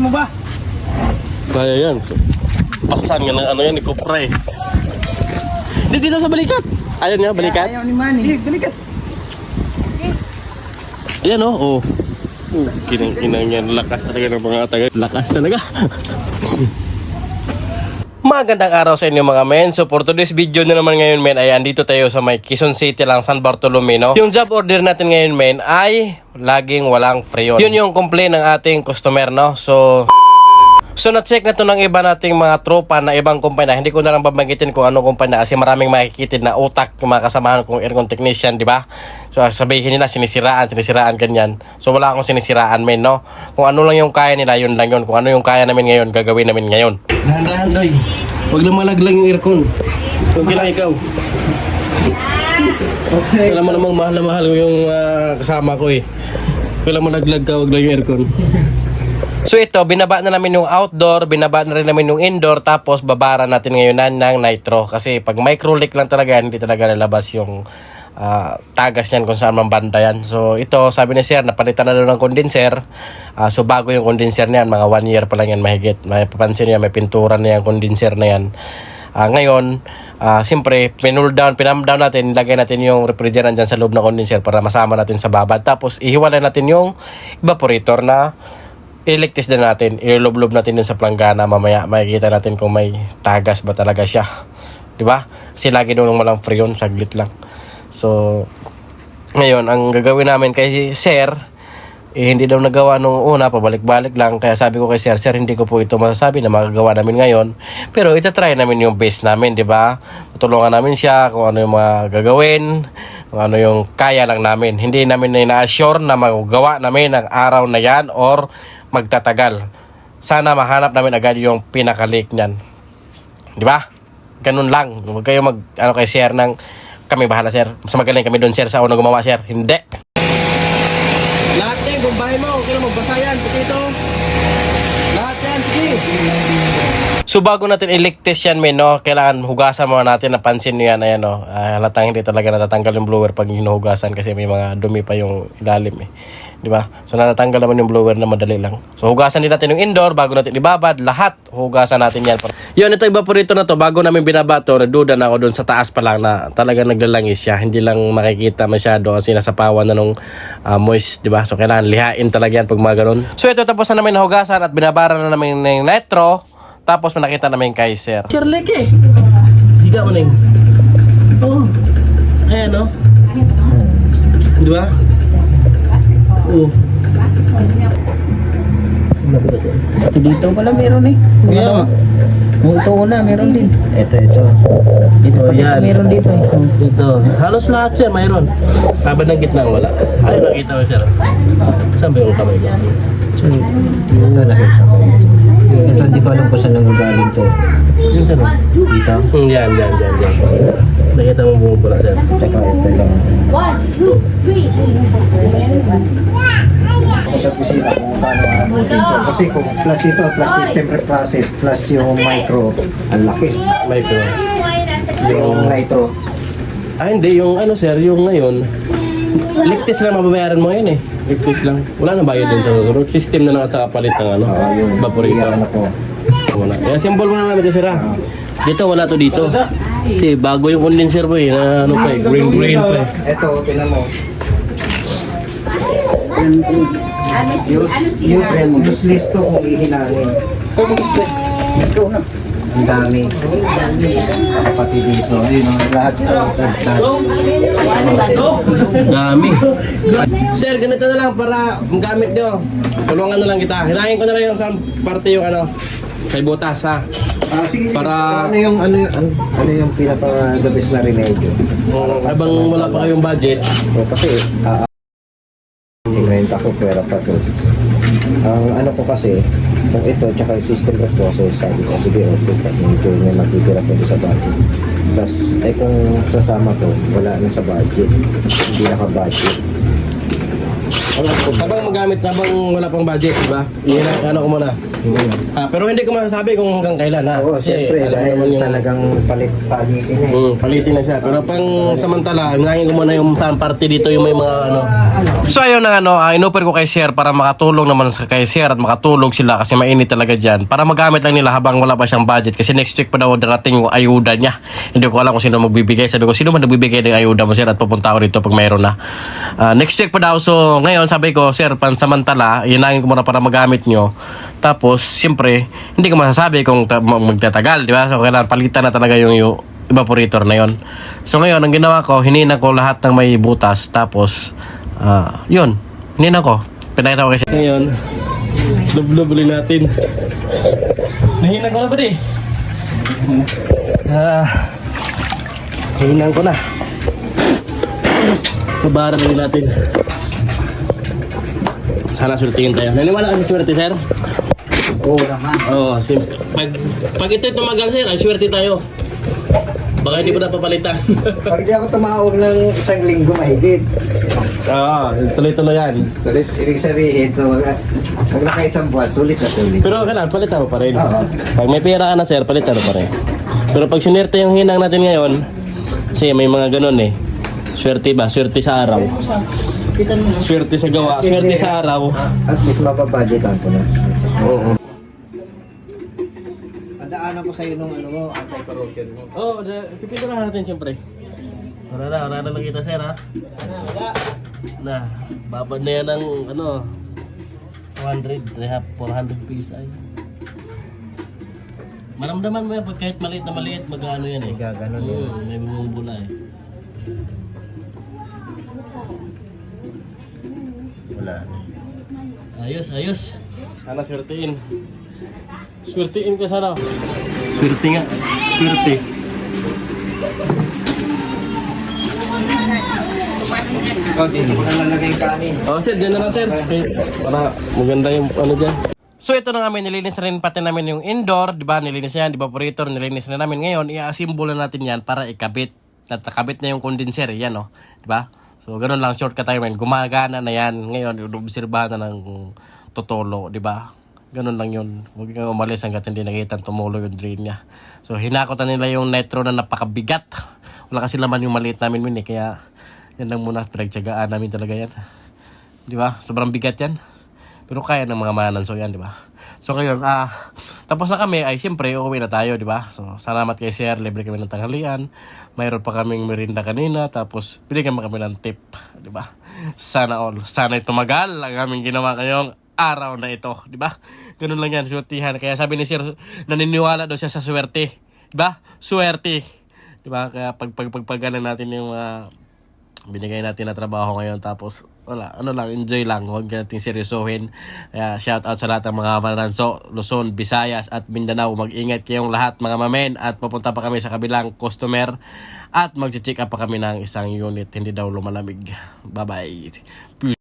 mo ba? Kaya yan. Pasan nga ng ano yan, ni Kopra eh. Dito sa balikat. Ayun nga, balikat. Ayaw ni Manny. Balikat. Ayan oh. Kinang yan. Lakas talaga ng mga taga. Lakas talaga. Magandang araw sa inyo mga men. So for today's video na naman ngayon men ay andito tayo sa may Quezon City lang, San Bartolome, no? Yung job order natin ngayon men ay laging walang freon. Yun yung complaint ng ating customer, no? So na-check na to ng iba nating mga tropa na ibang kumpanya. Hindi ko na lang babanggitin kung anong kumpanya kasi maraming makikitid na utak yung mga kasamahan kong aircon technician, di ba? So sabihin nila sinisiraan ganyan. So wala akong sinisiraan men, no? Kung ano lang yung kaya nila, yun lang yun. Kung ano yung kaya namin ngayon, gagawin namin ngayon. Dahan-dahan doy. Huwag lang malaglang yung aircon. Okay lang ikaw. Okay. Alam mo namang mahal na mahal ko yung kasama ko eh. Huwag lang malaglag ka, huwag lang yung aircon. So ito, binaba na namin yung outdoor, binaba na rin namin yung indoor, tapos babara natin ngayon ng nitro. Kasi pag micro leak lang talaga, hindi talaga lalabas yung tagas niyan kung saan man banda yan. So ito, sabi ni sir, napalitan na doon ng condenser. So bago yung condenser na yan, mga 1 year pa lang yan mahigit. May papansin niya, may pintura na yan, condenser na yan. Ngayon, siyempre, pinam down natin, nilagay natin yung refrigerant dyan sa loob ng condenser para masama natin sa babad. Tapos ihiwalay natin yung evaporator na iligtis din natin, ilublob natin yun sa planggana. Mamaya makikita natin kung may tagas ba talaga siya, di ba? Kasi lagi doon walang freon, saglit lang. So ngayon ang gagawin namin kay sir hindi daw nagawa nung una, pabalik-balik lang. Kaya sabi ko kay sir, hindi ko po ito masasabi na magagawa namin ngayon, pero itatry namin yung base namin, di ba? Tutulungan namin siya kung ano yung mga gagawin, kung ano yung kaya lang namin. Hindi namin na-assure na magagawa namin ang araw na yan or magtatagal. Sana mahanap namin agad yung pinaka-leak niyan. Di ba? Ganun lang. Huwag kayo kay sir ng kami bahala sir. Mas magaling kami doon sir sa unang gumawa sir. Hindi. Lahat yan, kung bahay mo, kailan magbasa yan, ito. Lahat yan, sige. So bago natin iligtis yan men, no, kailangan hugasan muna natin. Napansin nyo yan, ayan, no. Halatang hindi talaga natatanggal yung blower pag hinuhugasan kasi may mga dumi pa yung ilalim eh. Di ba? So natatanggal naman yung blower na madali lang. So hugasan din natin yung indoor bago natin ibabad. Lahat hugasan natin yan. Yun, ito evaporator na to. Bago namin binaba to, naduda na ako doon sa taas pa lang na talagang naglalangis siya. Hindi lang makikita masyado kasi nasapawan na nung moist, di ba? So kailangan lihain talaga yan pag mga ganun. So ito, tapos na namin hugasan at binabara na namin ng nitro. Tapos nakita namin kay sir. Sherlek eh. Higa mo na yun. Oh. Ayan, no? Di ba? Oo. Ito dito pala meron eh. Yeah. Ito una, meron din. Ito. Dito pa yan. meron dito eh. Dito. Halos lahat sir, mayroon. Habang ng gitna wala. Ay, nakita mo sir. Saan ba yung kamay ko? Ito nakita ko. Ito hindi ko alam kung saan nanggagaling to. Yung tanong. Dito? Yan. Nakita mo bumubula sir. Tsaka ito lang. 1, 2, 3. Sa kusina kung paano abutin to. Kasi kung plus ito, plus system reprocess, plus yung micro, ang laki. Micro. Yung nitro. Hindi. Yung ano sir, yung ngayon, ligtis lang mababayaran mo ngayon eh. Ligtis lang. Wala na bayad din sa susunod. System na lang at saka palit ng ano, Yung evaporator. ano ko. Wala. Kaya symbol mo na namin sir ha. Dito wala to dito. Kasi bago yung condenser po eh. Na ano pa eh. Green pa eh. Ito, tinan mo. Use list to kung ihinangin. Ang dami. Pati dito. Ayun, lahat. Dami. Sir, ganito na lang para gamit nyo. Tulungan na lang kita. Hinahin ko na lang yung sa parte yung ano. Kay butas ha. Sige, Para- ano yung pinaka-the best na remedyo? Habang wala pa kayong budget. Kasi, inventa ko pera pa to. Ang ano ko kasi, kung ito, tsaka yung system of process, sabi ko, sige, okay, ito may matitira pa sa budget. Tapos, ay kung sasama to, wala na sa budget. Hindi naka-budget. Habang magamit, habang wala pang budget, di ba? Yan ang ano ko muna. Pero hindi ko masasabi kung hanggang kailan, ha? Oo, siyempre, alam mo dahil naman yung- talagang palitin na eh. Palitin na siya. Pero pang samantala, hinangin ko muna yung party dito, yung may mga ano. So ayun na ano, inoffer ko kay Sir para makatulong naman sa kay Sir at makatulog sila kasi mainit talaga dyan. Para magamit lang nila habang wala pa siyang budget. Kasi next week pa daw darating yung ayuda niya. Hindi ko alam kung sino magbibigay. Sabi ko, sino man nagbibigay ng ayuda mo Sir at pupunta ako dito pag mayroon na. Next week pa daw. So ngayon sabi ko, Sir, pansamantala, hinangin ko muna para magamit nyo. Tapos, siyempre, hindi ko masasabi kung magtatagal, di ba? So kailangan palitan na talaga yung evaporator na yon. So ngayon, ang ginawa ko, hinina ko lahat ng may butas. Tapos, yun, hinina ko. Pinakita ko kasi. Ngayon, lublublin natin. Nahina ko na ba di? Hinan ko na. Pabaran rin natin. Sana surtingin tayo. Naniwala ka sa swerte, Sir? Oo naman. Oo, pag ito'y tumagal, Sir, ay swerte tayo. Baka hindi pa napapalitan. Pag di ako tumawag ng isang linggo mahigit. Oo, tuloy-tuloy yan. Sulit, ibig sabihin, pag naka-isang buwan, sulit na sulit. Pero kailangan, palitan mo pa rin. Oo. Pag may pera ka na, Sir, palitan mo pa rin. Pero pag sinerte yung hinang natin ngayon, kasi may mga ganun eh. Swerte ba? Swerte sa araw. Swerte sa gawa. Swerte sa araw. At least mapabudgetan ko na. Oo. Padaanan ko sa'yo nung ano mo, anti-corrosion mo. Oo, pipinturahan natin siyempre. Wala na nakita, Sir, ha? Na, babad na yan ng, ano, 200, 400 piece ay. Maramdaman mo yan, pag kahit maliit na maliit, mag-ano yan eh. Gaganon yun. May bumubula eh. Wala. Ayos, ayos. Sana swertein. Swertein ka sana. Swerte nga. Swerte. Oh, dito ko nalalagay yung kanin. Oh, sir, dyan na lang, sir. Okay. Para maganda yung ano dyan. So ito na nga, nilinis rin pati namin yung indoor, di ba? Nilinis na yan, evaporator, nilinis na namin. Ngayon, i-assemble na natin yan para ikabit. Nakabit na yung condenser, yan oh. Di ba? So ganoon lang, shortcut tayo men. Gumagana na yan. Ngayon, obserbahan na ng totolo, di ba? Ganun lang yun. Huwag kang umalis hanggat hindi nakita tumulo yung drain niya. So hinakotan nila yung nitro na napakabigat. Wala kasi laman yung maliit namin min eh. Kaya yan lang muna, pinagtsagaan namin talaga yan. Di ba? Sobrang bigat yan. Pero kaya ng mga mananso yan, di ba? So ngayon, tapos na kami, ay siyempre, uuwi na tayo, di ba? So, salamat kay Sir, libre kami ng tanghalian. Mayroon pa kaming merinda kanina, tapos binigyan kami ng tip, di ba? Sana all. Sana'y tumagal ang aming ginawa ngayong araw na ito, di ba? Ganun lang yan, swertihan. Kaya sabi ni Sir, naniniwala daw siya sa swerte. Di ba? Swerte. Di ba? Kaya pagpagalan natin yung binigay natin na trabaho ngayon, tapos wala, ano lang, enjoy lang, huwag natin seryosohin. Kaya shout out sa lahat ng mga mananso, Luzon, Visayas at Mindanao. Mag-ingat kayong lahat mga mamen, at papunta pa kami sa kabilang customer at mag-check up pa kami ng isang unit, hindi daw lumalamig. Bye bye.